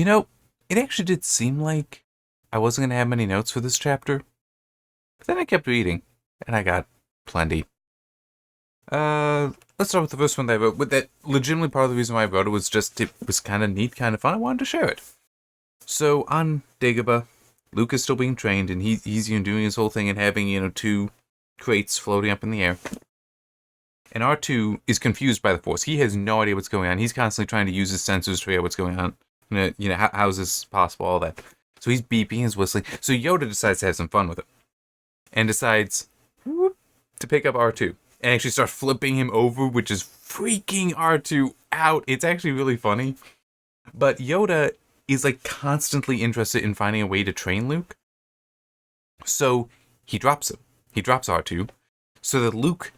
You know, it actually did seem like I wasn't going to have many notes for this chapter, but then I kept reading, and I got plenty. Let's start with the first one that I wrote. With that, legitimately part of the reason why I wrote it was just it was kind of neat, kind of fun. I wanted to share it. So on Dagobah, Luke is still being trained, and he's doing his whole thing and having two crates floating up in the air. And R2 is confused by the Force. He has no idea what's going on. He's constantly trying to use his sensors to figure out what's going on. How is this possible? All that. So he's beeping, he's whistling. So Yoda decides to have some fun with it, and decides to pick up R2 and actually start flipping him over, which is freaking R2 out. It's actually really funny. But Yoda is like constantly interested in finding a way to train Luke. So he drops him. He drops R2 so that Luke,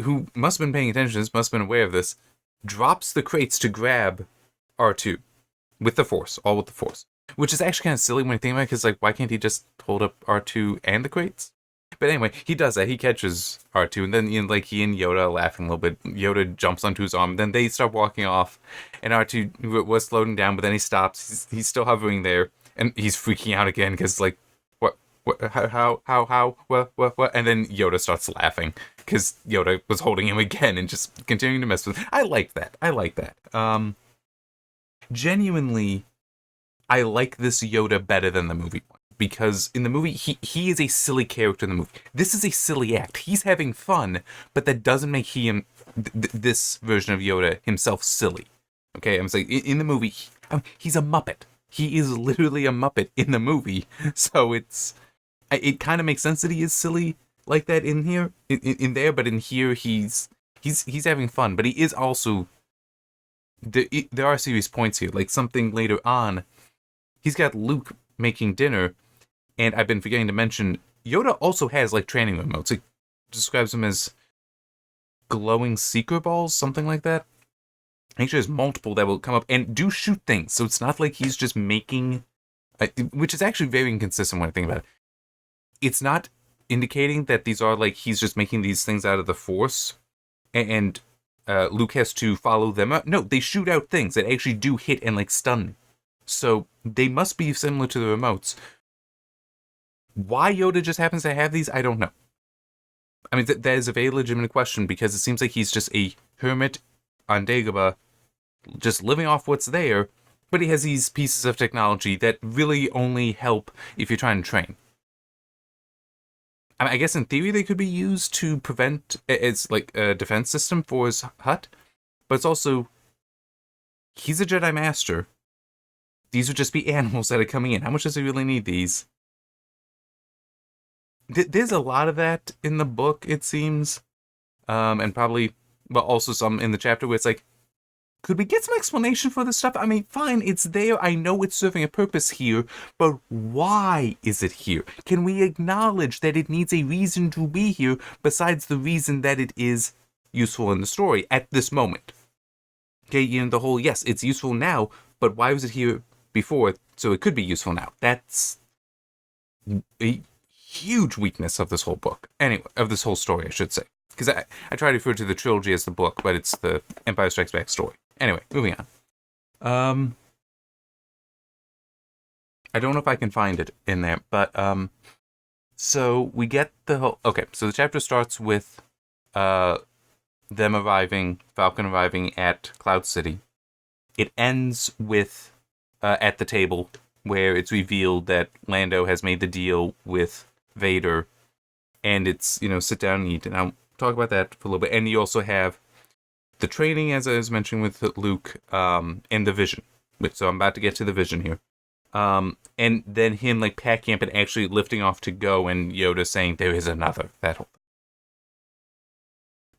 who must have been paying attention to this, must have been aware of this, drops the crates to grab R2 with the Force, all with the Force. Which is actually kind of silly when you think about it, because, like, why can't he just hold up R2 and the crates? But anyway, he does that. He catches R2, and then, he and Yoda are laughing a little bit. Yoda jumps onto his arm, then they start walking off, and R2 was slowing down, but then he stops. He's still hovering there, and he's freaking out again, because, like, what, how, what? And then Yoda starts laughing, because Yoda was holding him again and just continuing to mess with him. I like that. Genuinely, I like this Yoda better than the movie one. Because in the movie, he is a silly character in the movie. This is a silly act. He's having fun, but that doesn't make him, this version of Yoda, himself silly. Okay, I'm saying, in the movie, he's a Muppet. He is literally a Muppet in the movie. So it kind of makes sense that he is silly like that in here, in there, but in here, he's having fun. But he is also, there are serious points here. Like something later on, he's got Luke making dinner, and I've been forgetting to mention, Yoda also has, like, training remotes. It describes them as glowing seeker balls, something like that. Actually, there's multiple that will come up and do shoot things, so it's not like he's just making, which is actually very inconsistent when I think about it. It's not indicating that these are, like, he's just making these things out of the Force, and Luke has to follow them up. No, they shoot out things that actually do hit and, like, stun. So they must be similar to the remotes. Why Yoda just happens to have these, I don't know. I mean, that is a very legitimate question, because it seems like he's just a hermit on Dagobah, just living off what's there, but he has these pieces of technology that really only help if you're trying to train. I guess in theory they could be used to prevent, as like a defense system for his hut, but it's also, he's a Jedi Master. These would just be animals that are coming in. How much does he really need these? There's a lot of that in the book, it seems. And probably, but also some in the chapter where it's like, could we get some explanation for this stuff? I mean, fine, it's there. I know it's serving a purpose here, but why is it here? Can we acknowledge that it needs a reason to be here besides the reason that it is useful in the story at this moment? Okay, the whole, yes, it's useful now, but why was it here before, so it could be useful now? That's a huge weakness of this whole book. Anyway, of this whole story, I should say. Because I try to refer to the trilogy as the book, but it's the Empire Strikes Back story. Anyway, moving on. I don't know if I can find it in there, but so we get the whole, okay, so the chapter starts with them arriving, Falcon arriving at Cloud City. It ends with at the table, where it's revealed that Lando has made the deal with Vader, and it's, sit down and eat, and I'll talk about that for a little bit. And you also have the training, as I was mentioning with Luke, and the vision. So I'm about to get to the vision here. And then him, like, packing up and actually lifting off to go, and Yoda saying, there is another, that whole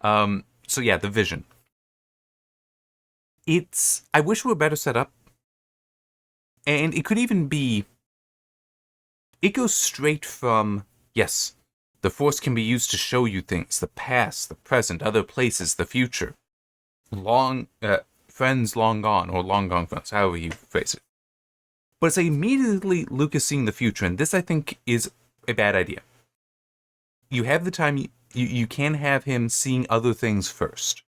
thing. So yeah, the vision. I wish we were better set up. And it could even be, it goes straight from, yes, the Force can be used to show you things, the past, the present, other places, the future. Friends long gone, or long gone friends, however you phrase it. But it's like immediately Luke is seeing the future, and this, I think, is a bad idea. You have the time, you can have him seeing other things first.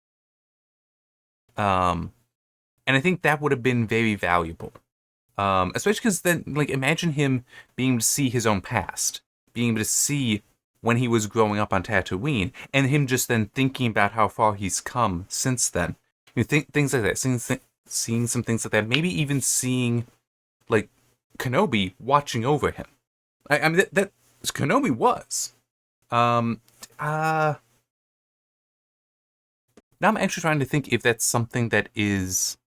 And I think that would have been very valuable. Especially because then, like, imagine him being able to see his own past, being able to see when he was growing up on Tatooine, and him just then thinking about how far he's come since then. You think things like that, seeing some things like that, maybe even seeing like Kenobi watching over him. I mean that Kenobi was. Um, uh, Now I'm actually trying to think if that's something that is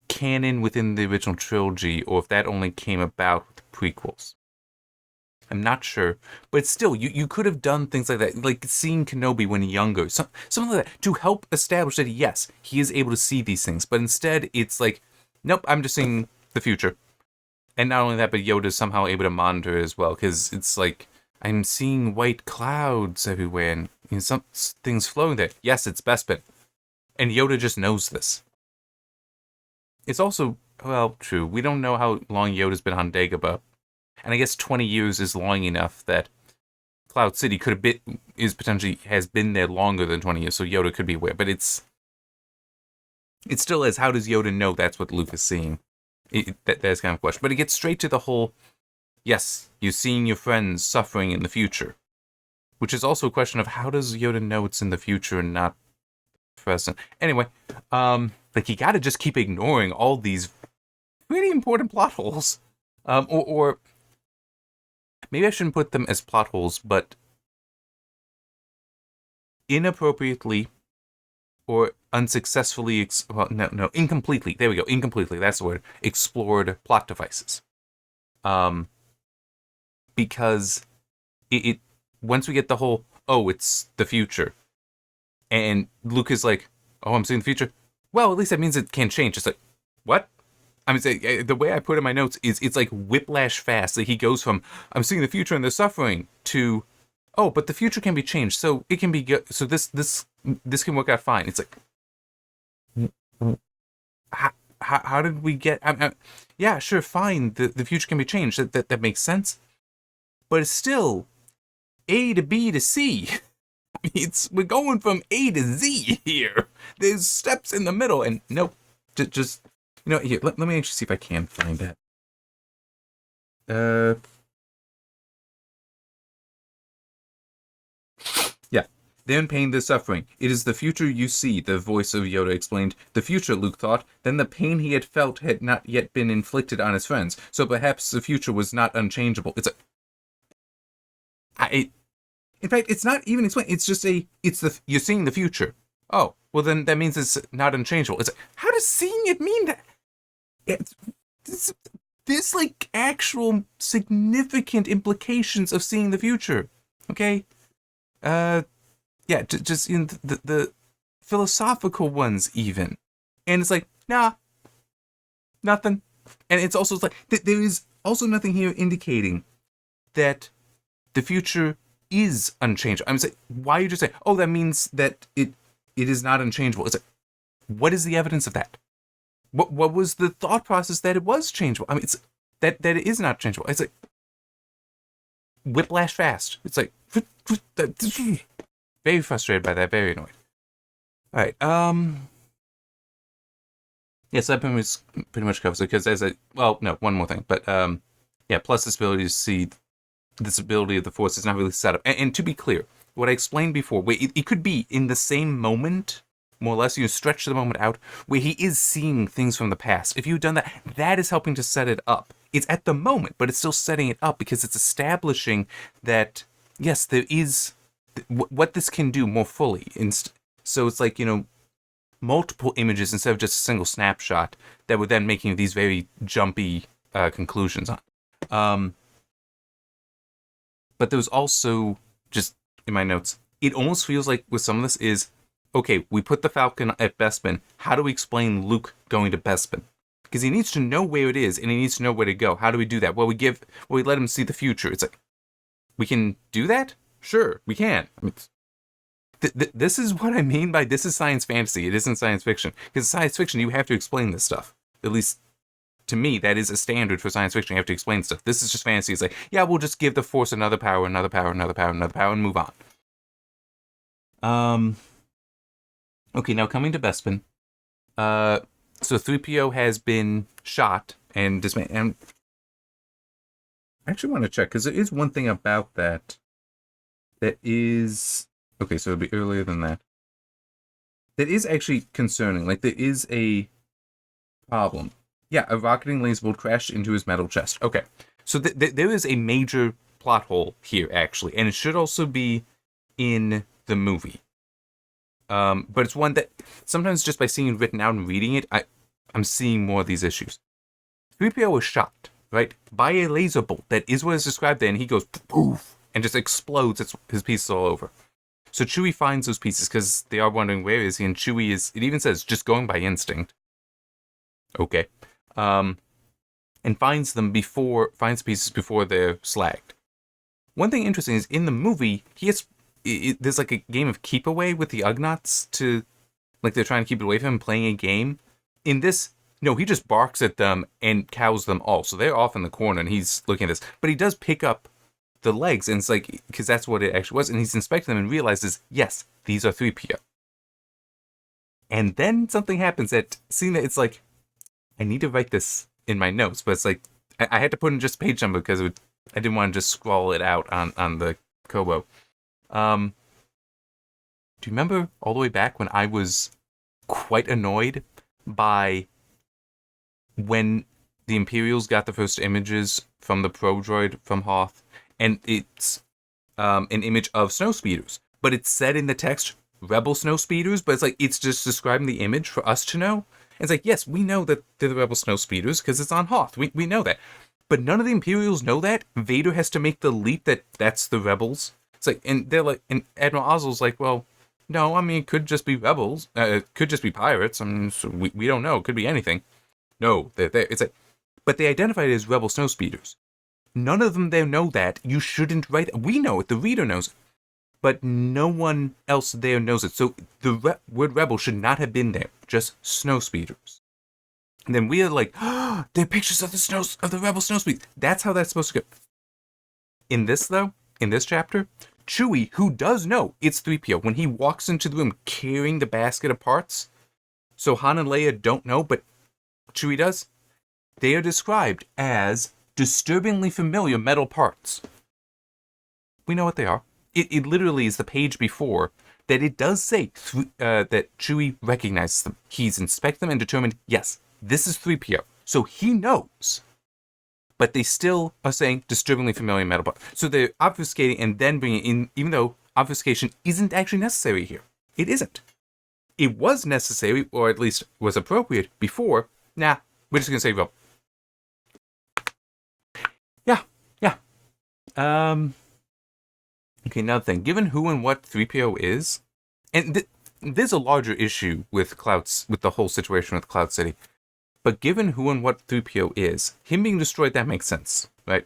canon within the original trilogy, or if that only came about with the prequels. I'm not sure, but still, you could have done things like that, like seeing Kenobi when younger, something like that, to help establish that yes, he is able to see these things. But instead, it's like, nope, I'm just seeing the future, and not only that, but Yoda's somehow able to monitor it as well, because it's like I'm seeing white clouds everywhere, and some things flowing there. Yes, it's Bespin, and Yoda just knows this. It's also, well, true. We don't know how long Yoda's been on Dagobah. And I guess 20 years is long enough that Cloud City could have been, has been there longer than 20 years, so Yoda could be aware. But it still is, how does Yoda know that's what Luke is seeing? That's kind of a question. But it gets straight to the whole, yes, you're seeing your friends suffering in the future. Which is also a question of how does Yoda know it's in the future and not present? Anyway, like you gotta just keep ignoring all these really important plot holes. Or maybe I shouldn't put them as plot holes, but inappropriately or unsuccessfully, incompletely. There we go, incompletely. That's the word. Explored plot devices. Because it once we get the whole, oh, it's the future, and Luke is like, oh, I'm seeing the future. Well, at least that means it can change. It's like, what? I mean, the way I put in my notes is it's like whiplash fast. Like he goes from I'm seeing the future and they're suffering to, oh, but the future can be changed, so it can be good. So this can work out fine. It's like, how did we get? Yeah, sure, fine. The future can be changed. That makes sense. But it's still A to B to C. We're going from A to Z here. There's steps in the middle, and nope, just. Here, let me actually see if I can find that. Yeah. Then pain, the suffering. It is the future you see, the voice of Yoda explained. The future, Luke thought. Then the pain he had felt had not yet been inflicted on his friends. So perhaps the future was not unchangeable. In fact, it's not even explained. It's just you're seeing the future. Oh, well then that means it's not unchangeable. It's how does seeing it mean that? There's like actual significant implications of seeing the future. Okay, yeah, just in the philosophical ones even, and it's like nah, nothing, and it's also like there is also nothing here indicating that the future is unchangeable. I'm saying, why are you just saying, oh, that means that it is not unchangeable? It's like, what is the evidence of that? What was the thought process that it was changeable? I mean, it's that it is not changeable. It's like whiplash fast. It's like very frustrated by that, very annoyed. All right. Yes, that pretty much covers it because one more thing, but yeah. Plus, this ability to see this ability of the Force is not really set up. And to be clear, what I explained before, where it could be in the same moment. More or less, you stretch the moment out where he is seeing things from the past. If you've done that, that is helping to set it up. It's at the moment, but it's still setting it up because it's establishing that, yes, there is what this can do more fully. So it's like, multiple images instead of just a single snapshot that would then making these very jumpy conclusions on. But there was also, just in my notes, it almost feels like with some of this is, okay, we put the Falcon at Bespin. How do we explain Luke going to Bespin? Because he needs to know where it is, and he needs to know where to go. How do we do that? Well, we let him see the future. It's like, we can do that? Sure, we can. I mean, this is what I mean by this is science fantasy. It isn't science fiction. Because science fiction, you have to explain this stuff. At least, to me, that is a standard for science fiction. You have to explain stuff. This is just fantasy. It's like, yeah, we'll just give the Force another power, another power, another power, another power, and move on. Okay, now coming to Bespin. So 3PO has been shot and dismantle. And I actually want to check, because there is one thing about that is... Okay, so it'll be earlier than that. That is actually concerning. Like, there is a problem. Yeah, a rocketing laser bolt crashed into his metal chest. Okay, so there is a major plot hole here, actually, and it should also be in the movie. But it's one that sometimes just by seeing it written out and reading it, I'm seeing more of these issues. 3PO was shot, right, by a laser bolt. That is what is described there, and he goes poof and just explodes his pieces all over. So Chewie finds those pieces because they are wondering where is he, and Chewie is, it even says, just going by instinct. Okay. And finds the pieces before they're slagged. One thing interesting is in the movie, there's like a game of keep away with the Ugnaughts to, like they're trying to keep it away from him playing a game. In this, no, he just barks at them and cows them all. So they're off in the corner and he's looking at this. But he does pick up the legs, and it's like, because that's what it actually was, and he's inspecting them and realizes, yes, these are 3PO. And then something happens that, seeing that, it's like, I need to write this in my notes, but it's like, I had to put in just page number because I didn't want to just scroll it out on the Kobo. Do you remember all the way back when I was quite annoyed by when the Imperials got the first images from the Pro Droid from Hoth, and it's an image of snowspeeders, but it's said in the text Rebel snowspeeders, but it's like it's just describing the image for us to know. And it's like, yes, we know that they're the Rebel snowspeeders because it's on Hoth. We know that, but none of the Imperials know that. Vader has to make the leap that that's the Rebels. It's like, and they're like, and Admiral Ozzel's like, well, no, I mean, it could just be rebels. It could just be pirates. I mean, so we don't know. It could be anything. No, it's like, but they identified it as rebel snowspeeders. None of them there know that. You shouldn't write. We know it. The reader knows it. But no one else there knows it. So the word rebel should not have been there. Just snowspeeders. And then we are like, oh, they're pictures of the rebel snowspeeders. That's how that's supposed to go. In this, though, in this chapter, Chewie, who does know it's 3PO, when he walks into the room carrying the basket of parts, so Han and Leia don't know, but Chewie does, they are described as disturbingly familiar metal parts. We know what they are. It literally is the page before that it does say that Chewie recognizes them. He's inspected them and determined, yes, this is 3PO. So he knows. But they still are saying disturbingly familiar metal parts. So they're obfuscating and then bringing in, even though obfuscation isn't actually necessary here. It isn't. It was necessary, or at least was appropriate before. Nah, we're just going to say, well, yeah. Okay, another thing. Given who and what 3PO is, and there's a larger issue with the whole situation with Cloud City. But given who and what 3PO is, him being destroyed, that makes sense, right?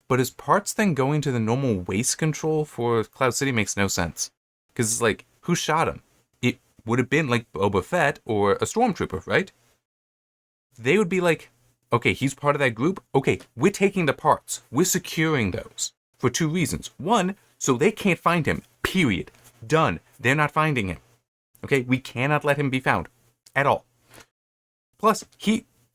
But his parts then going to the normal waste control for Cloud City makes no sense. Because it's like, who shot him? It would have been like Boba Fett or a stormtrooper, right? They would be like, okay, he's part of that group. Okay, we're taking the parts. We're securing those for two reasons. One, so they can't find him. Period. Done. They're not finding him. Okay, we cannot let him be found at all. Plus,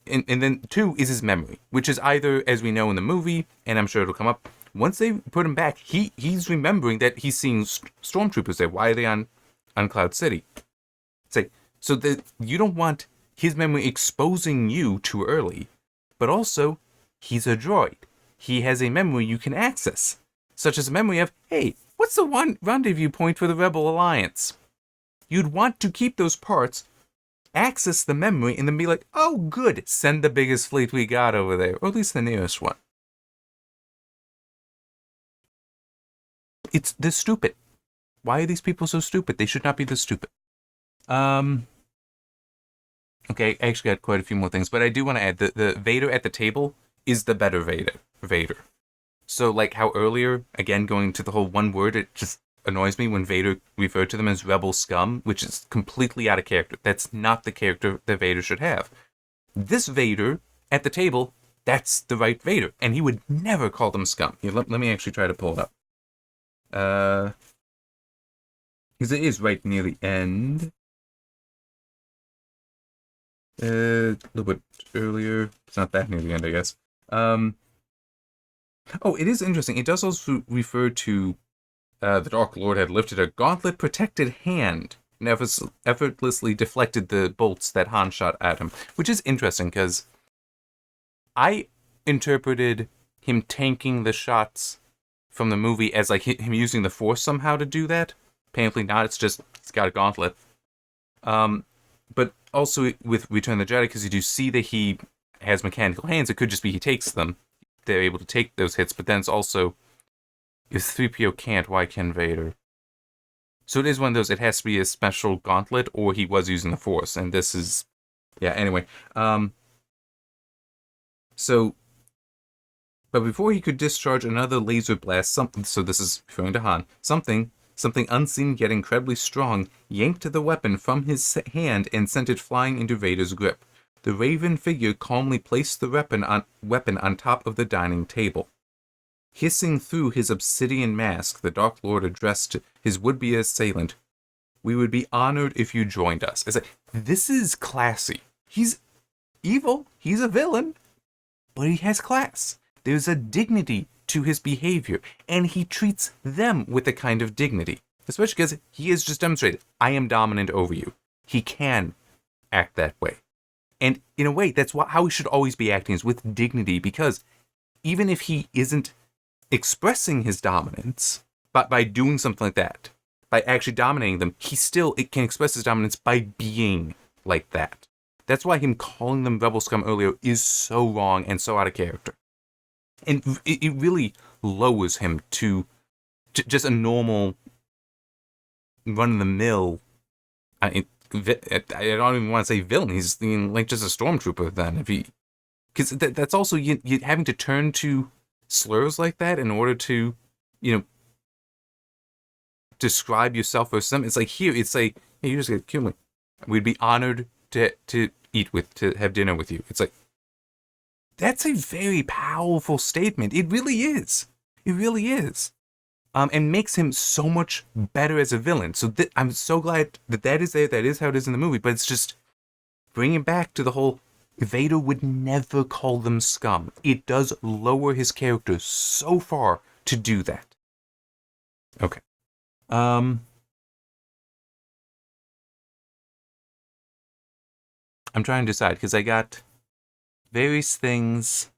and then two is his memory, which is either, as we know in the movie, and I'm sure it'll come up, once they put him back, he's remembering that he's seeing stormtroopers there. Why are they on Cloud City? So that you don't want his memory exposing you too early, but also, he's a droid. He has a memory you can access, such as a memory of, hey, what's the one rendezvous point for the Rebel Alliance? You'd want to keep those parts, access the memory, and then be like, oh, good, send the biggest fleet we got over there, or at least the nearest one. They're stupid. Why are these people so stupid? They should not be this stupid. Okay, I actually got quite a few more things, but I do want to add that the Vader at the table is the better Vader. So, like how earlier, again, going to the whole one word, it just annoys me when Vader referred to them as rebel scum, which is completely out of character. That's not the character that Vader should have. This Vader at the table, that's the right Vader, and he would never call them scum. Here, let me actually try to pull it up. Because it is right near the end. A little bit earlier. It's not that near the end, I guess. Um, oh, it is interesting. It does also refer to the Dark Lord had lifted a gauntlet-protected hand and effortlessly deflected the bolts that Han shot at him, which is interesting because I interpreted him tanking the shots from the movie as like him using the Force somehow to do that. Apparently not. It's just he's got a gauntlet. But also with Return of the Jedi, because you do see that he has mechanical hands, it could just be he takes them. They're able to take those hits, but then it's also if 3PO can't, why can Vader? So it is one of those, it has to be a special gauntlet, or he was using the Force, and this is... Yeah, anyway. So... But before he could discharge another laser blast, something... So this is referring to Han. Something unseen yet incredibly strong yanked the weapon from his hand and sent it flying into Vader's grip. The Raven figure calmly placed the weapon on top of the dining table. Hissing through his obsidian mask, the Dark Lord addressed his would-be assailant. "We would be honored if you joined us." It's like, this is classy. He's evil, he's a villain, but he has class. There's a dignity to his behavior, and he treats them with a kind of dignity. Especially because he has just demonstrated, I am dominant over you. He can act that way. And in a way, that's how he should always be acting, is with dignity, because even if he isn't expressing his dominance by doing something like that, by actually dominating them, it can express his dominance by being like that. That's why him calling them rebel scum earlier is so wrong and so out of character. And it really lowers him to just a normal, run-of-the-mill... I don't even want to say villain. He's like just a stormtrooper then. Because that's also you having to turn to slurs like that in order to, describe yourself or something. It's like here, it's like, hey, you just gonna kill me. We'd be honored to have dinner with you. It's like, that's a very powerful statement. It really is. It really is. And makes him so much better as a villain. So I'm so glad that is there. That is how it is in the movie. But it's just bringing back to the whole, Vader would never call them scum. It does lower his character so far to do that. Okay. I'm trying to decide, because I got various things.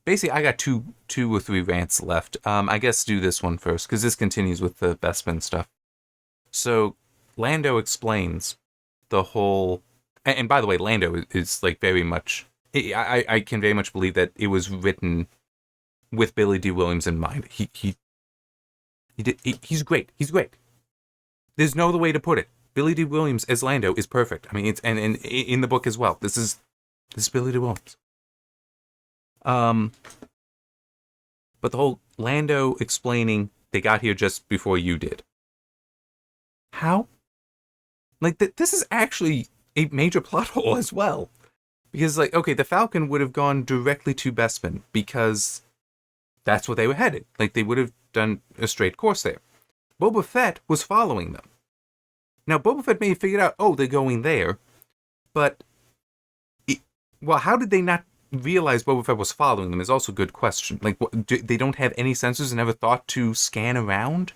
Basically, I got two or three rants left. I guess do this one first, because this continues with the Bespin stuff. So, Lando explains the whole... And by the way, Lando is like very much... I can very much believe that it was written with Billy D. Williams in mind. He's great. He's great. There's no other way to put it. Billy D. Williams as Lando is perfect. I mean, it's and in the book as well. This is Billy D. Williams. But the whole Lando explaining they got here just before you did. How? Like, this is actually a major plot hole as well. Because, like, okay, the Falcon would have gone directly to Bespin because that's where they were headed. Like, they would have done a straight course there. Boba Fett was following them. Now, Boba Fett may have figured out, oh, they're going there. But, how did they not realize Boba Fett was following them is also a good question. Like, they don't have any sensors and never thought to scan around?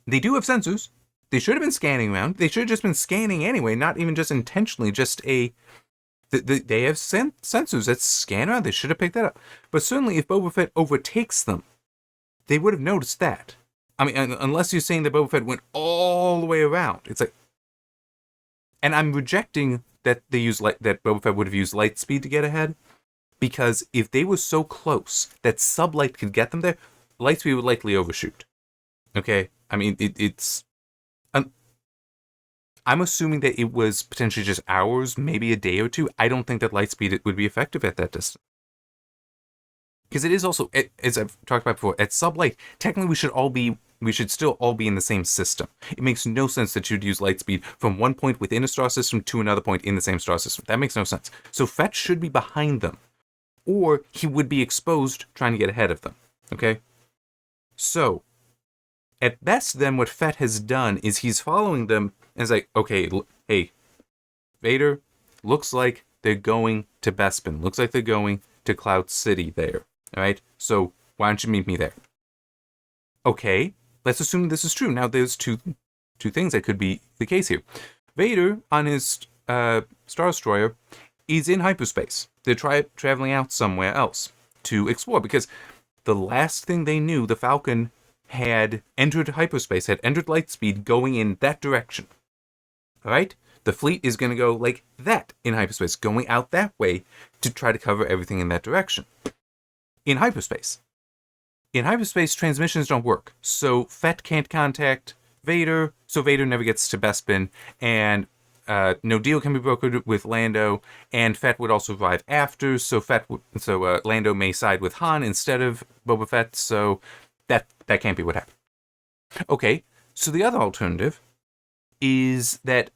They do have sensors. They should have been scanning around. They should have just been scanning anyway, not even just intentionally, just they have sensors that scan around. They should have picked that up. But certainly if Boba Fett overtakes them, they would have noticed that. I mean, unless you're saying that Boba Fett went all the way around. It's like... And I'm rejecting that that Boba Fett would have used light speed to get ahead. Because if they were so close that sublight could get them there, light speed would likely overshoot. Okay? I mean, it's... I'm assuming that it was potentially just hours, maybe a day or two. I don't think that light speed would be effective at that distance. Because it is also, as I've talked about before, at sublight, technically we should still all be in the same system. It makes no sense that you'd use light speed from one point within a star system to another point in the same star system. That makes no sense. So Fett should be behind them. Or he would be exposed trying to get ahead of them. Okay? So, at best then what Fett has done is he's following them and is like, okay, hey, Vader, looks like they're going to Bespin. Looks like they're going to Cloud City there. All right? So why don't you meet me there? Okay, let's assume this is true. Now, there's two things that could be the case here. Vader, on his Star Destroyer, is in hyperspace. They're traveling out somewhere else to explore, because the last thing they knew, the Falcon had entered hyperspace, had entered light speed, going in that direction. All right? The fleet is going to go like that in hyperspace, going out that way to try to cover everything in that direction. In hyperspace. In hyperspace, transmissions don't work. So Fett can't contact Vader, so Vader never gets to Bespin, and no deal can be brokered with Lando, and Fett would also arrive after, so Lando may side with Han instead of Boba Fett, so that can't be what happened. Okay, so the other alternative is that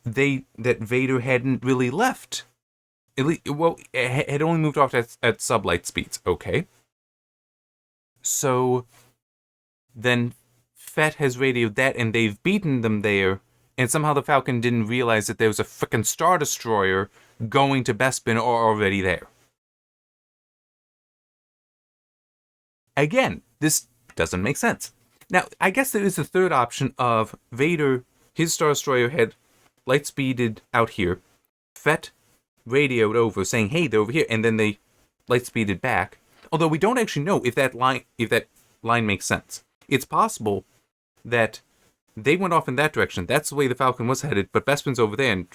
Vader hadn't really left. Had only moved off at sublight speeds. Okay. So then Fett has radioed that, and they've beaten them there, and somehow the Falcon didn't realize that there was a frickin' Star Destroyer going to Bespin or already there. Again, this doesn't make sense. Now, I guess there is a third option of Vader, his Star Destroyer had light speeded out here. Fett radioed over saying, hey, they're over here, and then they light speeded back. Although we don't actually know if that line makes sense. It's possible that they went off in that direction. That's the way the Falcon was headed, but Bespin's over there, and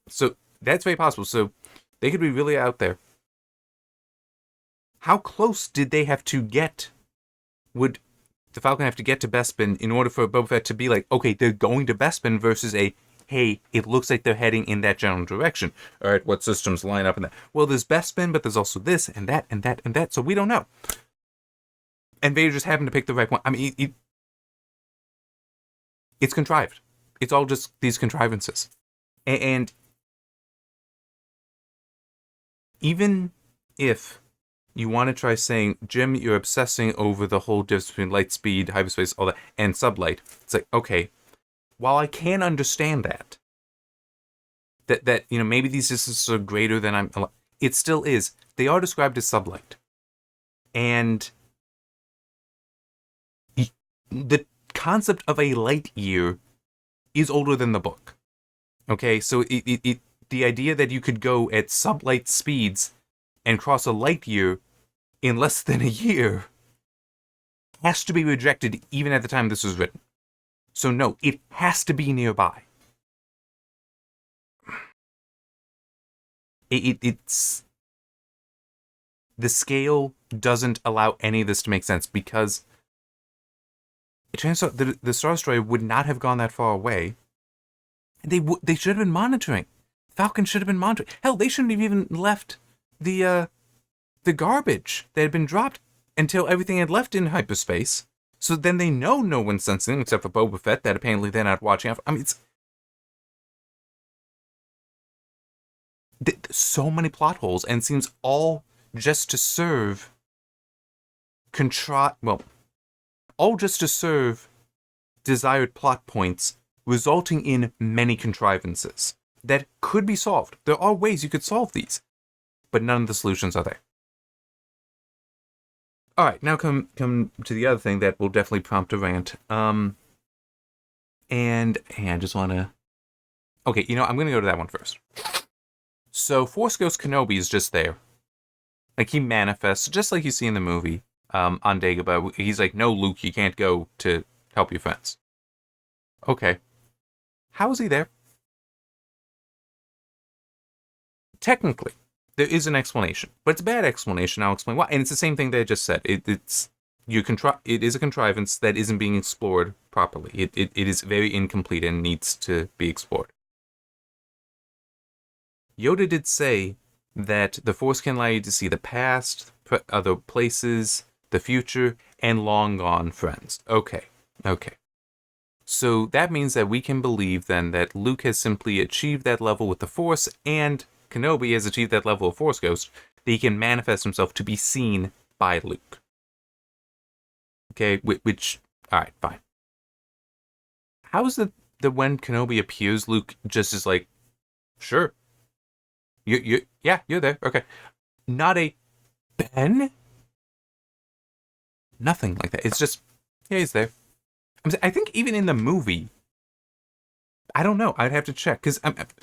so that's very possible. So they could be really out there. How close did they have to get? Would the Falcon have to get to Bespin in order for Boba Fett to be like, okay, they're going to Bespin, versus hey, it looks like they're heading in that general direction. All right, what systems line up in that? Well, there's Bespin, but there's also this and that and that and that, so we don't know. And Vader just happened to pick the right one. I mean, it's contrived. It's all just these contrivances. And even if you want to try saying, Jim, you're obsessing over the whole difference between light speed, hyperspace, all that, and sublight, it's like, okay, while I can understand that maybe these distances are greater than it still is. They are described as sublight. And the concept of a light year is older than the book. Okay, so the idea that you could go at sublight speeds and cross a light year in less than a year has to be rejected even at the time this was written. So no, it has to be nearby. It's the scale doesn't allow any of this to make sense, because it turns out the Star Destroyer would not have gone that far away. They should have been monitoring. Falcon should have been monitoring. Hell, they shouldn't have even left the garbage that had been dropped until everything had left in hyperspace. So then they know no one's sensing except for Boba Fett, that apparently they're not watching out for. I mean, it's so many plot holes, and it seems all just to serve all just to serve desired plot points, resulting in many contrivances that could be solved. There are ways you could solve these, but none of the solutions are there. All right, now come to the other thing that will definitely prompt a rant. And I just want to. Okay, I'm going to go to that one first. So Force Ghost Kenobi is just there. Like, he manifests, just like you see in the movie, on Dagobah. He's like, no, Luke, you can't go to help your friends. Okay. How is he there? Technically, there is an explanation, but it's a bad explanation. I'll explain why. And it's the same thing that I just said. It is a contrivance that isn't being explored properly. It is very incomplete and needs to be explored. Yoda did say that the Force can allow you to see the past, other places, the future, and long gone friends. Okay. So that means that we can believe then that Luke has simply achieved that level with the Force, and Kenobi has achieved that level of Force Ghost, that he can manifest himself to be seen by Luke. Okay, which, alright, fine. How is it that when Kenobi appears, Luke just is like, Sure. Yeah, you're there. Okay. Not a Ben? Nothing like that. It's just, yeah, he's there. I think even in the movie, I don't know. I'd have to check because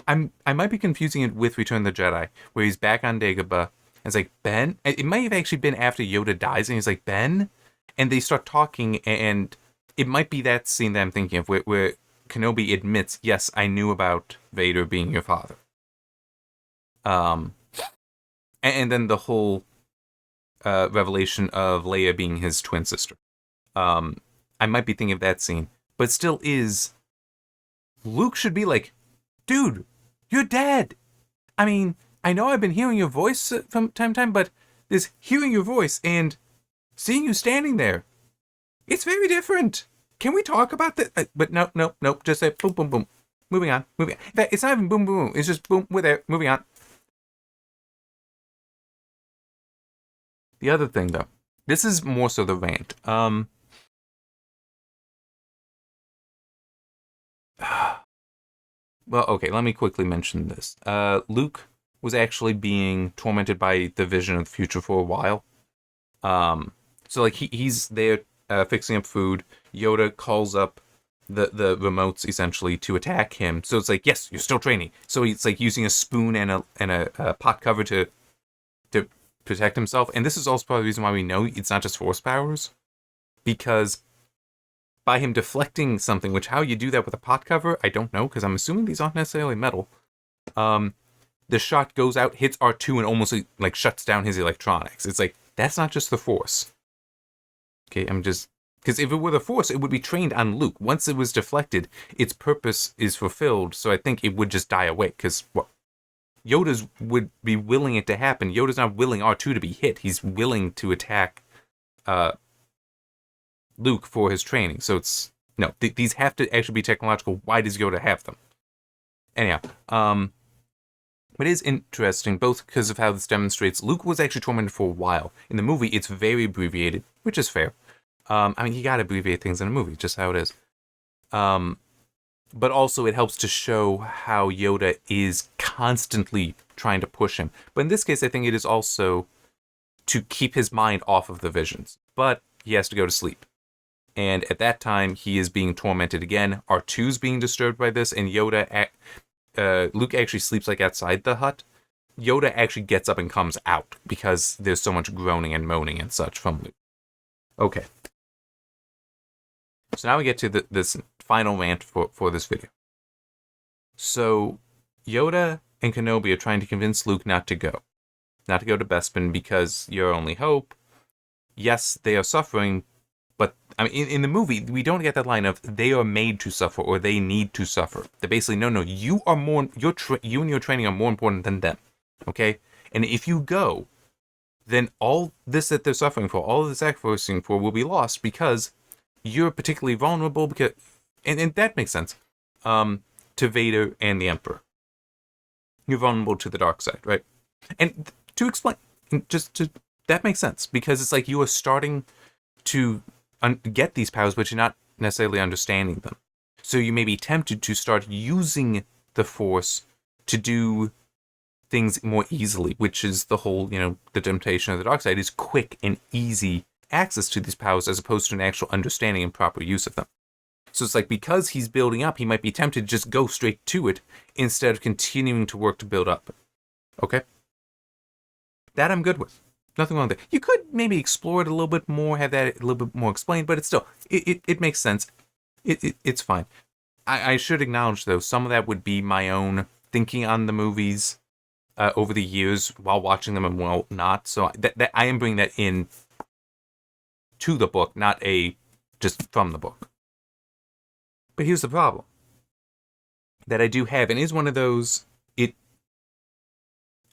I might be confusing it with Return of the Jedi, where he's back on Dagobah. And it's like Ben. It might have actually been after Yoda dies, and he's like Ben, and they start talking, and it might be that scene that I'm thinking of, where Kenobi admits, "Yes, I knew about Vader being your father." Um, and then the whole revelation of Leia being his twin sister. Um, I might be thinking of that scene, but still is. Luke should be like, dude, you're dead. I mean, I know I've been hearing your voice from time to time, but this hearing your voice and seeing you standing there, it's very different. Can we talk about that? But no, no, no. Just say boom, boom, boom. Moving on, moving on. In fact, it's not even boom, boom, boom. It's just boom, we're there. Moving on. The other thing, though, this is more so the rant. Well, okay, let me quickly mention this. Luke was actually being tormented by the vision of the future for a while. So like he's there fixing up food. Yoda calls up the remotes essentially to attack him. So it's like, yes, you're still training. So he's like using a spoon and a pot cover to protect himself. And this is also part of the reason why we know it's not just force powers, because by him deflecting something, which how you do that with a pot cover, I don't know, because I'm assuming these aren't necessarily metal. The shot goes out, hits R2, and almost like shuts down his electronics. It's like, that's not just the Force. Okay, I'm just... Because if it were the Force, it would be trained on Luke. Once it was deflected, its purpose is fulfilled, so I think it would just die away, because Yoda's would be willing it to happen. Yoda's not willing R2 to be hit. He's willing to attack Luke for his training. So it's... No, these have to actually be technological. Why does Yoda have them? Anyhow, but it is interesting, both because of how this demonstrates Luke was actually tormented for a while. In the movie, it's very abbreviated, which is fair. I mean, you gotta abbreviate things in a movie, just how it is. But also it helps to show how Yoda is constantly trying to push him. But in this case, I think it is also to keep his mind off of the visions. But he has to go to sleep. And at that time, he is being tormented again. R2's being disturbed by this, and Luke actually sleeps like outside the hut. Yoda actually gets up and comes out because there's so much groaning and moaning and such from Luke. Okay. So now we get to this final rant for this video. So Yoda and Kenobi are trying to convince Luke not to go to Bespin because your only hope. Yes, they are suffering, but I mean, in the movie, we don't get that line of they are made to suffer or they need to suffer. They're basically, no, you are more, you and your training are more important than them, okay? And if you go, then all this that they're suffering for, all of the sacrificing for, will be lost because you're particularly vulnerable. Because, and that makes sense, to Vader and the Emperor. You're vulnerable to the dark side, right? And to explain, that makes sense because it's like you are starting to get these powers, but you're not necessarily understanding them. So you may be tempted to start using the Force to do things more easily, which is the whole, the temptation of the dark side is quick and easy access to these powers as opposed to an actual understanding and proper use of them. So it's like because he's building up, he might be tempted to just go straight to it instead of continuing to work to build up. Okay? That I'm good with. Nothing wrong with that. You could maybe explore it a little bit more, have that a little bit more explained, but it's still, it makes sense. It's fine. I should acknowledge, though, some of that would be my own thinking on the movies over the years while watching them and while not. So that I am bringing that in to the book, not just from the book. But here's the problem that I do have, and it is one of those,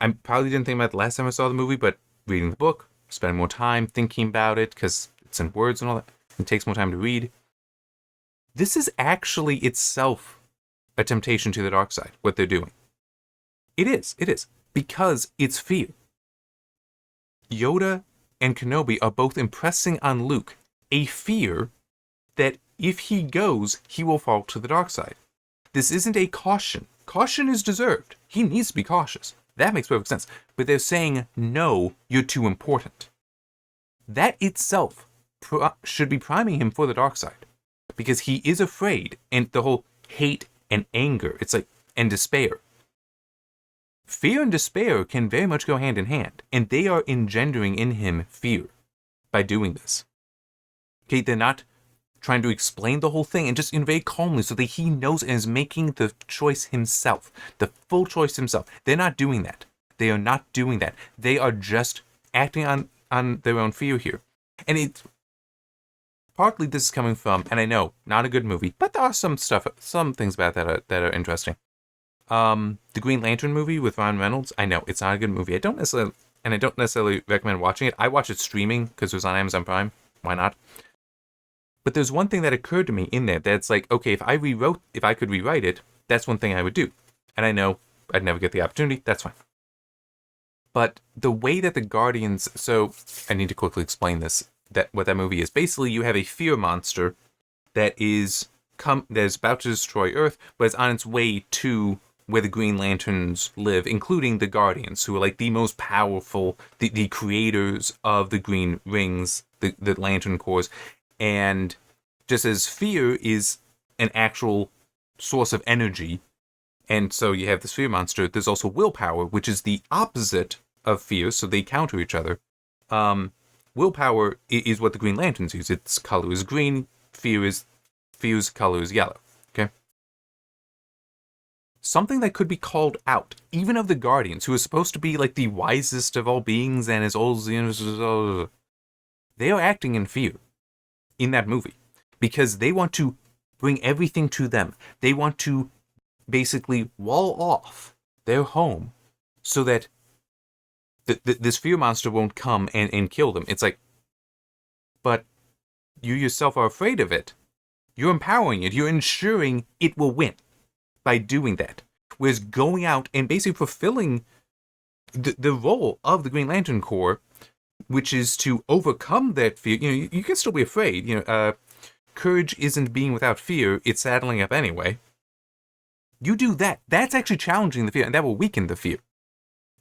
I probably didn't think about it the last time I saw the movie, but reading the book, spending more time thinking about it, because it's in words and all that, it takes more time to read. This is actually itself a temptation to the dark side, what they're doing. It is, because it's fear. Yoda and Kenobi are both impressing on Luke a fear that if he goes, he will fall to the dark side. This isn't a caution. Caution is deserved. He needs to be cautious. That makes perfect sense. But they're saying, no, you're too important. That itself should be priming him for the dark side. Because he is afraid, and the whole hate and anger, it's like, and despair. Fear and despair can very much go hand in hand, and they are engendering in him fear by doing this. Okay, they're not trying to explain the whole thing, and just very calmly so that he knows and is making the choice himself, the full choice himself. They're not doing that. They are not doing that. They are just acting on their own fear here. And it's partly this is coming from, and I know, not a good movie, but there are some things about that are interesting. The Green Lantern movie with Ryan Reynolds, I know, it's not a good movie. I don't necessarily recommend watching it. I watched it streaming because it was on Amazon Prime. Why not? But there's one thing that occurred to me in there that's like, okay, if I could rewrite it, that's one thing I would do. And I know I'd never get the opportunity, that's fine. But the way that the Guardians, so I need to quickly explain this, what that movie is. Basically, you have a fear monster that is about to destroy Earth, but it's on its way to where the Green Lanterns live, including the Guardians, who are like the most powerful, the creators of the Green Rings, the Lantern Corps. And just as fear is an actual source of energy, and so you have this fear monster, there's also willpower, which is the opposite of fear, so they counter each other. Willpower is what the Green Lanterns use. Its color is green, fear's color is yellow. Okay? Something that could be called out, even of the Guardians, who are supposed to be like the wisest of all beings and as old as the universe, they are acting in fear in that movie because they want to bring everything to them. They want to basically wall off their home so that this fear monster won't come and kill them. It's like, but you yourself are afraid of it. You're empowering it. You're ensuring it will win by doing that. Whereas going out and basically fulfilling the role of the Green Lantern Corps, which is to overcome that fear. You can still be afraid. Courage isn't being without fear. It's saddling up anyway. You do that. That's actually challenging the fear, and that will weaken the fear.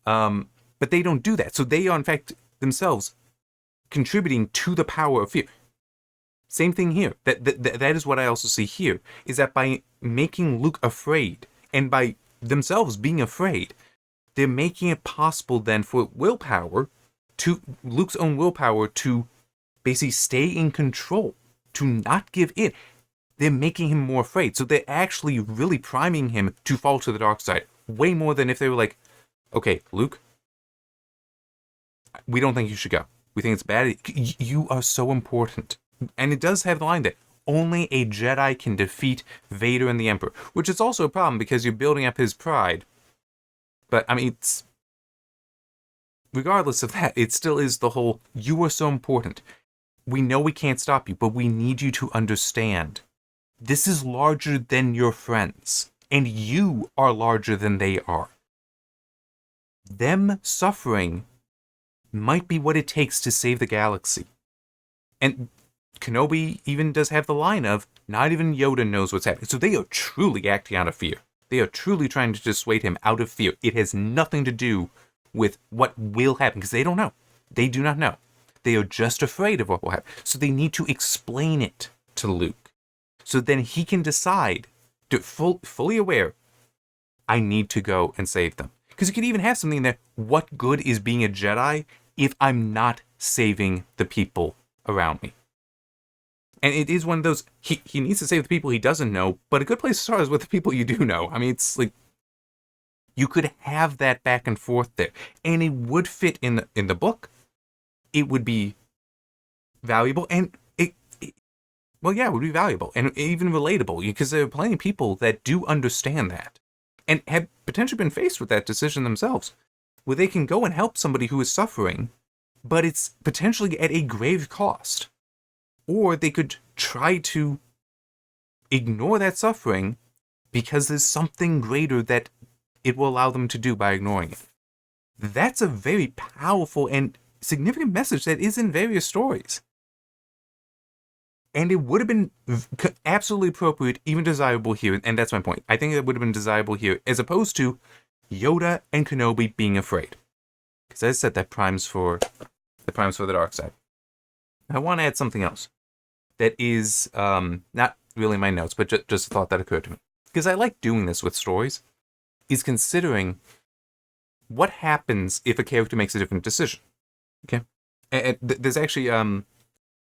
But they don't do that. So they are, in fact, themselves contributing to the power of fear. Same thing here. That is what I also see here, is that by making Luke afraid, and by themselves being afraid, they're making it possible then for Luke's own willpower to basically stay in control, to not give in. They're making him more afraid. So they're actually really priming him to fall to the dark side. Way more than if they were like, okay, Luke, we don't think you should go. We think it's bad. You are so important. And it does have the line that only a Jedi can defeat Vader and the Emperor, which is also a problem because you're building up his pride. But, I mean, regardless of that, it still is the whole, you are so important. We know we can't stop you, but we need you to understand. This is larger than your friends, and you are larger than they are. Them suffering might be what it takes to save the galaxy. And Kenobi even does have the line of, not even Yoda knows what's happening. So they are truly acting out of fear. They are truly trying to dissuade him out of fear. It has nothing to do with what will happen, because they don't know. They do not know. They are just afraid of what will happen. So they need to explain it to Luke. So then he can decide, fully aware, I need to go and save them. Because you could even have something there, what good is being a Jedi if I'm not saving the people around me? And it is one of those, he needs to save the people he doesn't know, but a good place to start is with the people you do know. I mean, it's like, you could have that back and forth there. And it would fit in the book. It would be valuable, and it would be valuable, and even relatable, because there are plenty of people that do understand that, and have potentially been faced with that decision themselves, where they can go and help somebody who is suffering, but it's potentially at a grave cost. Or they could try to ignore that suffering because there's something greater that it will allow them to do by ignoring it. That's a very powerful and significant message that is in various stories. And it would have been absolutely appropriate, even desirable here, and that's my point. I think it would have been desirable here, as opposed to Yoda and Kenobi being afraid. Because as I said, that primes for the dark side. I want to add something else that is not really my notes, but just a thought that occurred to me. Because I like doing this with stories, is considering what happens if a character makes a different decision. Okay? And there's actually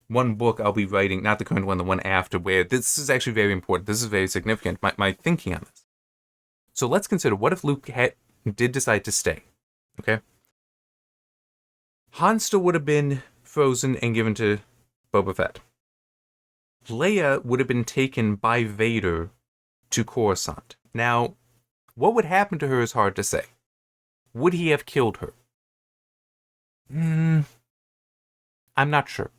one book I'll be writing, not the current one, the one after, where this is actually very important. This is very significant, my thinking on this. So let's consider, what if Luke did decide to stay? Okay? Han still would have been frozen and given to Boba Fett. Leia would have been taken by Vader to Coruscant. Now, what would happen to her is hard to say. Would he have killed her? I'm not sure.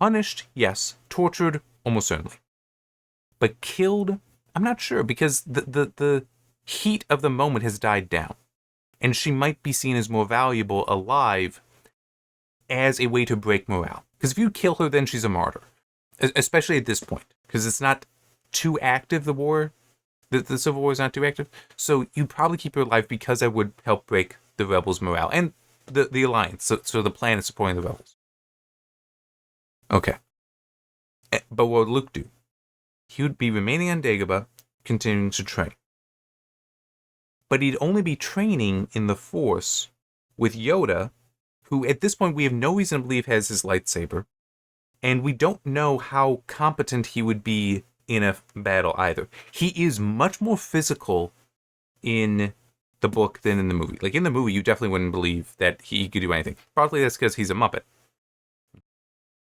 Punished, yes. Tortured, almost certainly. But killed, I'm not sure, because the heat of the moment has died down. And she might be seen as more valuable alive as a way to break morale. Because if you kill her, then she's a martyr. Especially at this point. Because it's not too active, the war. The Civil War is not too active. So you'd probably keep her alive because that would help break the rebels' morale. And the Alliance. So the plan is supporting the rebels. Okay. But what would Luke do? He would be remaining on Dagobah, continuing to train. But he'd only be training in the Force with Yoda, who at this point we have no reason to believe has his lightsaber, and we don't know how competent he would be in a battle either. He is much more physical in the book than in the movie. Like, in the movie, you definitely wouldn't believe that he could do anything. Partly that's because he's a Muppet.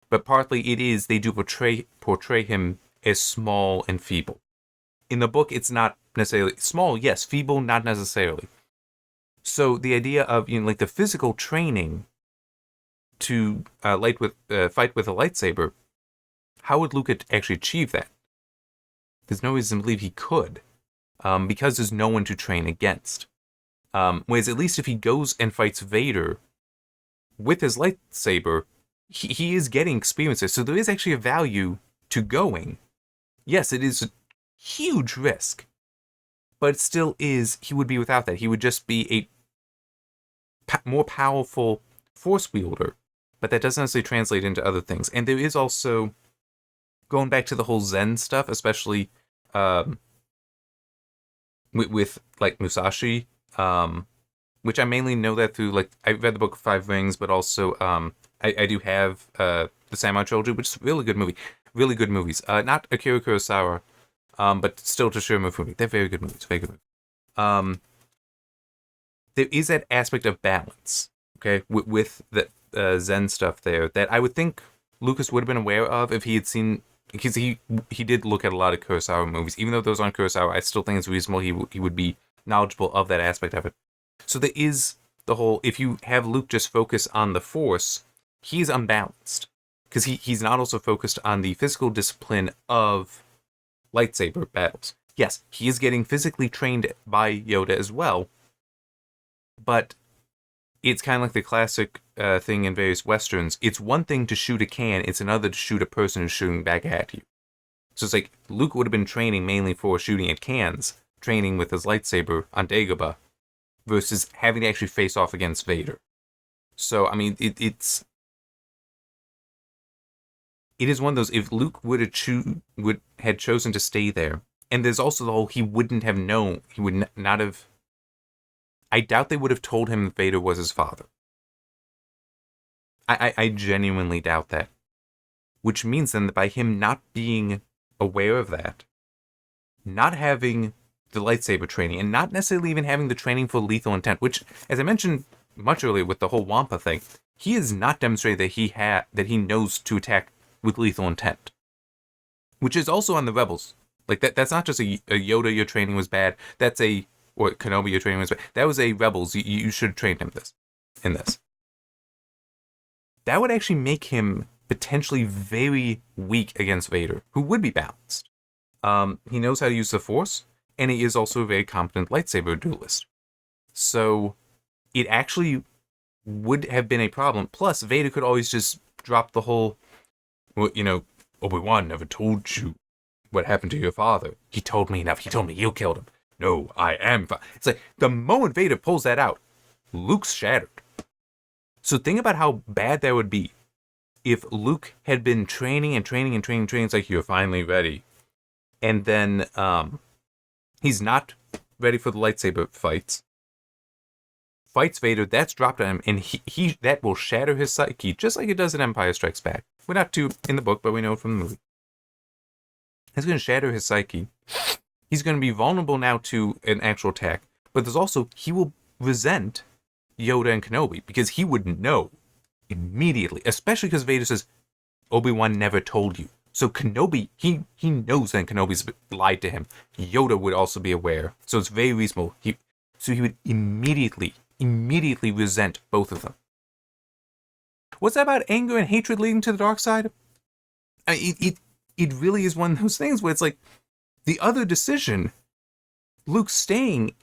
But partly it is, they do portray him as small and feeble. In the book, it's not necessarily small, yes, feeble, not necessarily. So the idea of, like the physical training to fight with a lightsaber, how would Luke actually achieve that? There's no reason to believe he could, because there's no one to train against. Whereas at least if he goes and fights Vader with his lightsaber, he is getting experiences. So there is actually a value to going. Yes, it is a huge risk, but it still is, he would be without that. He would just be a more powerful force wielder, but that doesn't necessarily translate into other things. And there is also, going back to the whole Zen stuff, especially with like Musashi, which I mainly know that through, like, I read the book Five Rings, but also I do have the Samurai Trilogy, which is a really good movie. Really good movies. Not Akira Kurosawa, but still Toshiro Mifune. They're very good movies. Very good movies. There is that aspect of balance, okay, with the Zen stuff there that I would think Lucas would have been aware of if he had seen, because he did look at a lot of Kurosawa movies. Even though those aren't Kurosawa, I still think it's reasonable he would be knowledgeable of that aspect of it. So there is the whole, if you have Luke just focus on the Force, he's unbalanced. Because he's not also focused on the physical discipline of lightsaber battles. Yes, he is getting physically trained by Yoda as well, but it's kind of like the classic thing in various westerns. It's one thing to shoot a can, it's another to shoot a person who's shooting back at you. So it's like, Luke would have been training mainly for shooting at cans, training with his lightsaber on Dagobah, versus having to actually face off against Vader. So, I mean, it is one of those, if Luke would had chosen to stay there, and there's also the whole, he wouldn't have known, he would not have, I doubt they would have told him Vader was his father. I genuinely doubt that. Which means then that by him not being aware of that, not having the lightsaber training, and not necessarily even having the training for lethal intent, which, as I mentioned much earlier with the whole Wampa thing, he has not demonstrated that he knows to attack with lethal intent. Which is also on the Rebels. Like, that's not just a Yoda, your training was bad, or Kenobi, your training was bad. That was a Rebels, you should have trained him in this. That would actually make him potentially very weak against Vader, who would be balanced. He knows how to use the Force, and he is also a very competent lightsaber duelist. So, it actually would have been a problem. Plus, Vader could always just drop the whole, Obi-Wan never told you what happened to your father. He told me enough. He told me you killed him. No, I am. It's like the moment Vader pulls that out, Luke's shattered. So think about how bad that would be if Luke had been training and training and training and training. It's like, you're finally ready. And then he's not ready for the lightsaber fights. Fights Vader, that's dropped on him, and he that will shatter his psyche, just like it does in Empire Strikes Back. We're not too in the book, but we know it from the movie. It's going to shatter his psyche. He's going to be vulnerable now to an actual attack, but there's also, he will resent Yoda and Kenobi, because he would know immediately, especially because Vader says, Obi-Wan never told you. So Kenobi, he knows that Kenobi's lied to him. Yoda would also be aware, so it's very reasonable. So he would immediately resent both of them. What's that about anger and hatred leading to the dark side? It really is one of those things where it's like, the other decision, Luke staying,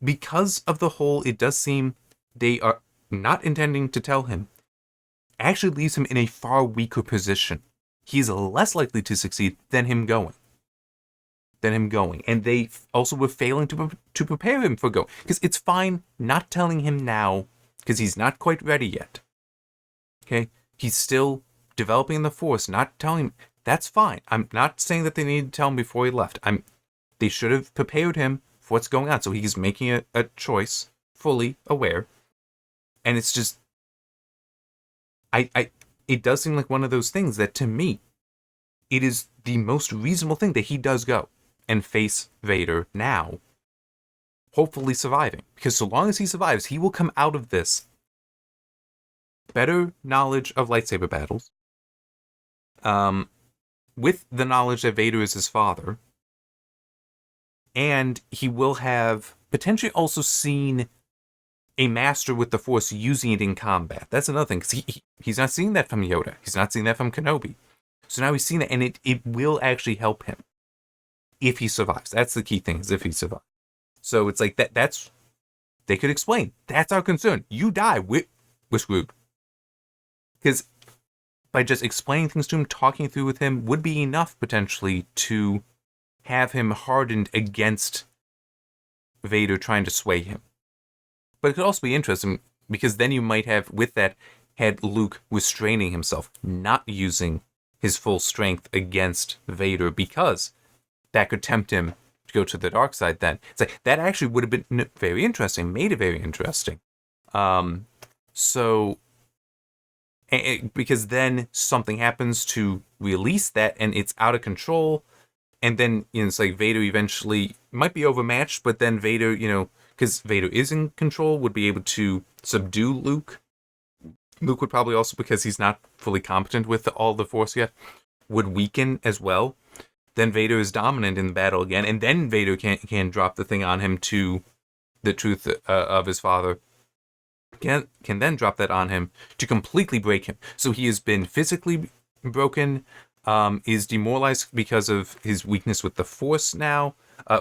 because of the whole, it does seem they are not intending to tell him, actually leaves him in a far weaker position. He's less likely to succeed than him going. And they also were failing to prepare him for going. Because it's fine not telling him now, because he's not quite ready yet. Okay? He's still developing the Force, not telling him. That's fine. I'm not saying that they needed to tell him before he left. They should have prepared him for what's going on, so he's making a choice, fully aware. And it's just, it does seem like one of those things that, to me, it is the most reasonable thing that he does go and face Vader now, hopefully surviving. Because so long as he survives, he will come out of this better knowledge of lightsaber battles, with the knowledge that Vader is his father, and he will have potentially also seen a master with the Force using it in combat. That's another thing, because he's not seeing that from Yoda. He's not seeing that from Kenobi. So now he's seeing that, and it will actually help him if he survives. That's the key thing, is if he survives. So it's like that's, they could explain, that's our concern. You die, we're screwed. Because by just explaining things to him, talking through with him, would be enough, potentially, to have him hardened against Vader trying to sway him. But it could also be interesting, because then you might have, with that, had Luke restraining himself, not using his full strength against Vader, because that could tempt him to go to the dark side then. It's like, that actually would have been very interesting, made it very interesting. Because then something happens to release that, and it's out of control, and then, it's like Vader eventually might be overmatched, but then Vader, because Vader is in control, would be able to subdue Luke. Luke would probably also, because he's not fully competent with all the Force yet, would weaken as well. Then Vader is dominant in the battle again, and then Vader can drop the thing on him to the truth of his father. Can then drop that on him to completely break him. So he has been physically broken, is demoralized because of his weakness with the Force now,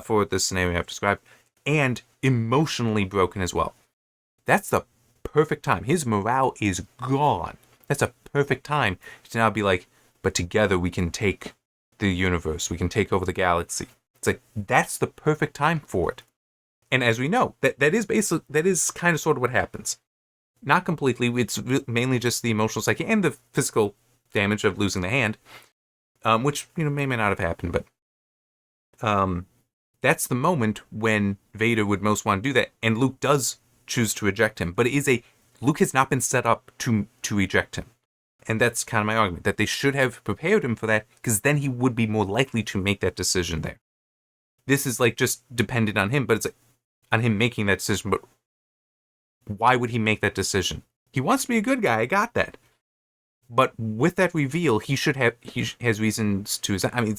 for the scenario I've described, and emotionally broken as well. That's the perfect time. His morale is gone. That's a perfect time to now be like, but together we can take the universe. We can take over the galaxy. It's like, that's the perfect time for it. And as we know, that is kind of sort of what happens. Not completely. It's mainly just the emotional psyche and the physical damage of losing the hand, which may or may not have happened. But that's the moment when Vader would most want to do that, and Luke does choose to reject him. But Luke has not been set up to reject him, and that's kind of my argument, that they should have prepared him for that, because then he would be more likely to make that decision there. This is like just dependent on him, but it's like on him making that decision. But why would he make that decision? He wants to be a good guy. I got that. But with that reveal, he has reasons to. I mean,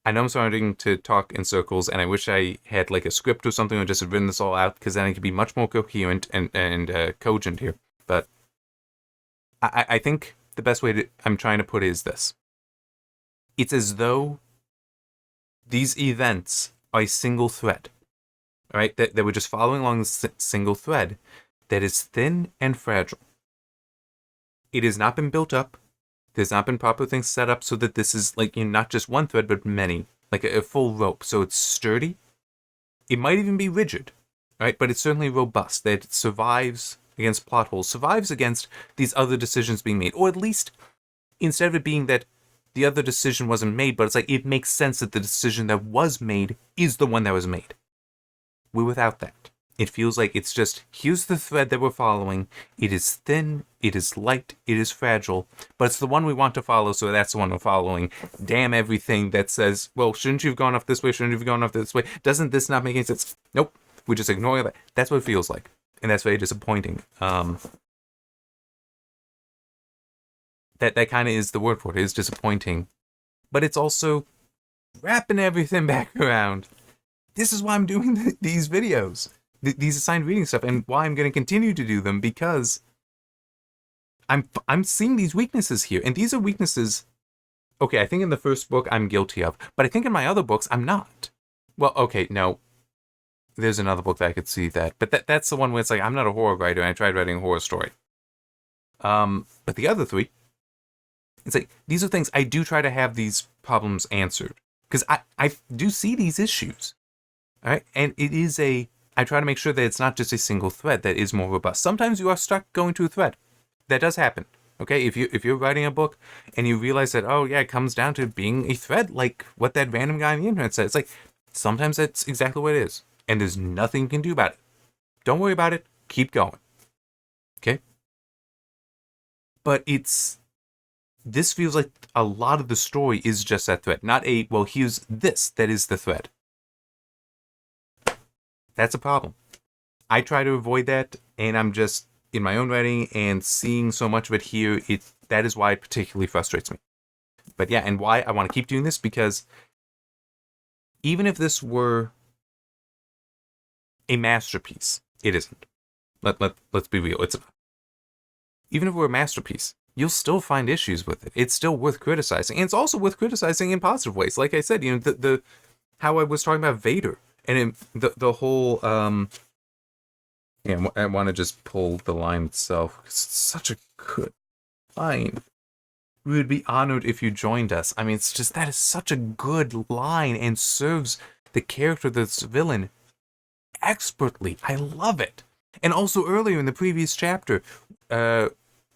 I know I'm starting to talk in circles, and I wish I had like a script or something, or just had written this all out, because then I could be much more coherent and cogent here. But I think the best way I'm trying to put it is this. It's as though these events are a single thread, right? That we're just following along this single thread that is thin and fragile. It has not been built up. There's not been proper things set up so that this is like, not just one thread, but many, like a full rope. So it's sturdy. It might even be rigid, right? But it's certainly robust. That it survives against plot holes, survives against these other decisions being made, or at least instead of it being that the other decision wasn't made, but it's like it makes sense that the decision that was made is the one that was made. We're without that. It feels like it's just, here's the thread that we're following. It is thin, it is light, it is fragile, but it's the one we want to follow, so that's the one we're following. Damn everything that says, well, shouldn't you have gone off this way? Shouldn't you have gone off this way? Doesn't this not make any sense? Nope. We just ignore that. That's what it feels like. And that's very disappointing. That kind of is the word for it. It is disappointing. But it's also wrapping everything back around. This is why I'm doing these videos. These assigned reading stuff, and why I'm going to continue to do them, because I'm seeing these weaknesses here, and these are weaknesses. Okay, I think in the first book I'm guilty of, but I think in my other books I'm not. Well, okay, no. There's another book that I could see that, but that's the one where it's like I'm not a horror writer, and I tried writing a horror story. But the other three, it's like these are things I do try to have these problems answered, because I do see these issues, all right, and it is I try to make sure that it's not just a single thread that is more robust. Sometimes you are stuck going to a thread. That does happen. Okay, if you're writing a book and you realize that, oh yeah, it comes down to being a thread, like what that random guy on the internet said. It's like sometimes that's exactly what it is, and there's nothing you can do about it. Don't worry about it. Keep going. Okay. But this feels like a lot of the story is just that thread, not well, here's this that is the thread. That's a problem. I try to avoid that, and I'm just in my own writing and seeing so much of it here. That is why it particularly frustrates me. But yeah, and why I want to keep doing this, because even if this were a masterpiece, it isn't. Let's be real, it's not. Even if it were a masterpiece, you'll still find issues with it. It's still worth criticizing, and it's also worth criticizing in positive ways. Like I said, the how I was talking about Vader. And the whole, yeah, I want to just pull the line itself. It's such a good line. We would be honored if you joined us. I mean, it's just, that is such a good line and serves the character, this villain, expertly. I love it. And also earlier in the previous chapter, I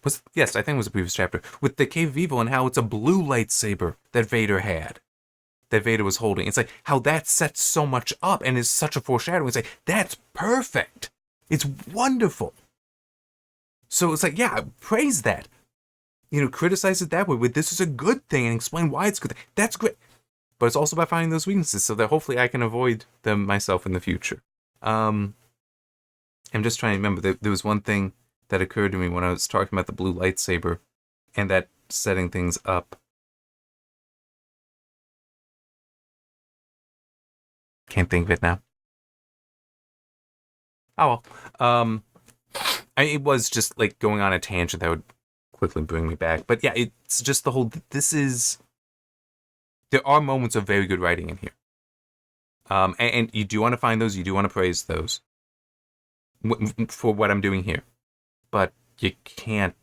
think it was the previous chapter, with the Cave of Evil and how it's a blue lightsaber that Vader had. That Vader was holding. It's like how that sets so much up and is such a foreshadowing. It's like, that's perfect. It's wonderful. So it's like, yeah, praise that. Criticize it that way with this is a good thing and explain why it's good. That's great. But it's also about finding those weaknesses so that hopefully I can avoid them myself in the future. I'm just trying to remember that there was one thing that occurred to me when I was talking about the blue lightsaber and that setting things up. Can't think of it now. Oh well. It was just like going on a tangent that would quickly bring me back. But yeah, it's just the whole. There are moments of very good writing in here. And you do want to find those. You do want to praise those for what I'm doing here, but you can't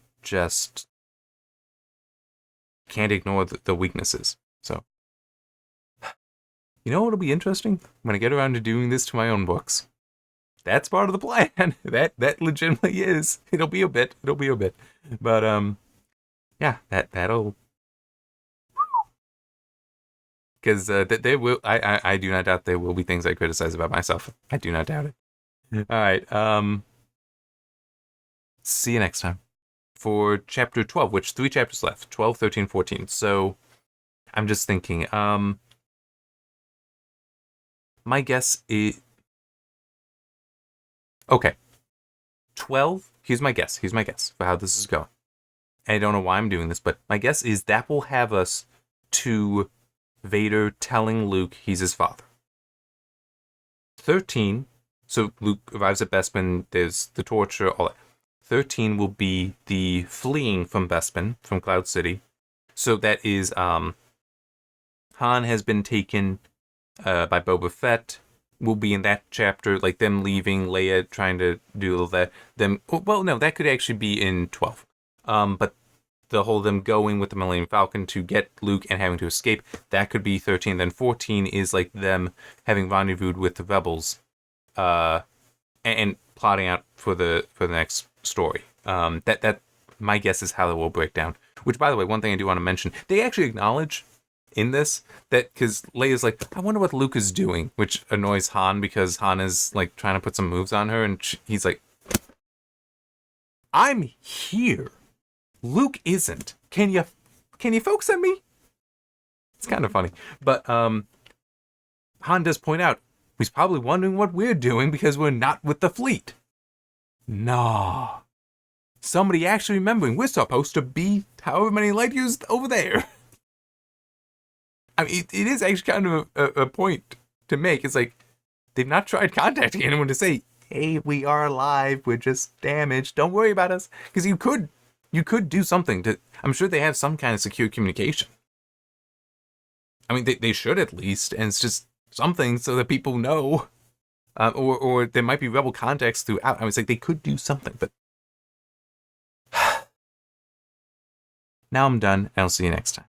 ignore the weaknesses. So. You know what'll be interesting? When I get around to doing this to my own books. That's part of the plan. That legitimately is. It'll be a bit. But yeah, that'll. Because there will. I do not doubt there will be things I criticize about myself. I do not doubt it. All right. See you next time for chapter 12, which 3 chapters left. 12, 13, 14. So I'm just thinking. My guess is... Okay. 12, here's my guess for how this is going. And I don't know why I'm doing this, but my guess is that will have us to Vader telling Luke he's his father. 13, so Luke arrives at Bespin, there's the torture, all that. 13 will be the fleeing from Bespin, from Cloud City. So that is, Han has been taken... by Boba Fett will be in that chapter, like them leaving, Leia trying to do all that. Well, no, that could actually be in 12. But the whole them going with the Millennium Falcon to get Luke and having to escape. That could be 13. Then 14 is like them having rendezvoused with the rebels, and plotting out for the next story. That my guess is how it will break down. Which, by the way, one thing I do want to mention, they actually acknowledge in this that, because Leia's like, I wonder what Luke is doing, which annoys Han because Han is like trying to put some moves on her, and he's like, I'm here. Luke isn't. Can you focus on me? It's kind of funny, but Han does point out he's probably wondering what we're doing because we're not with the fleet. Nah. Somebody actually remembering we're supposed to be however many light years over there. I mean, it is actually kind of a point to make. It's like, they've not tried contacting anyone to say, hey, we are alive, we're just damaged, don't worry about us. Because you could do something to, I'm sure they have some kind of secure communication. I mean, they should at least, and it's just something so that people know. Or there might be rebel contacts throughout. I was like, they could do something, but now I'm done. I'll see you next time.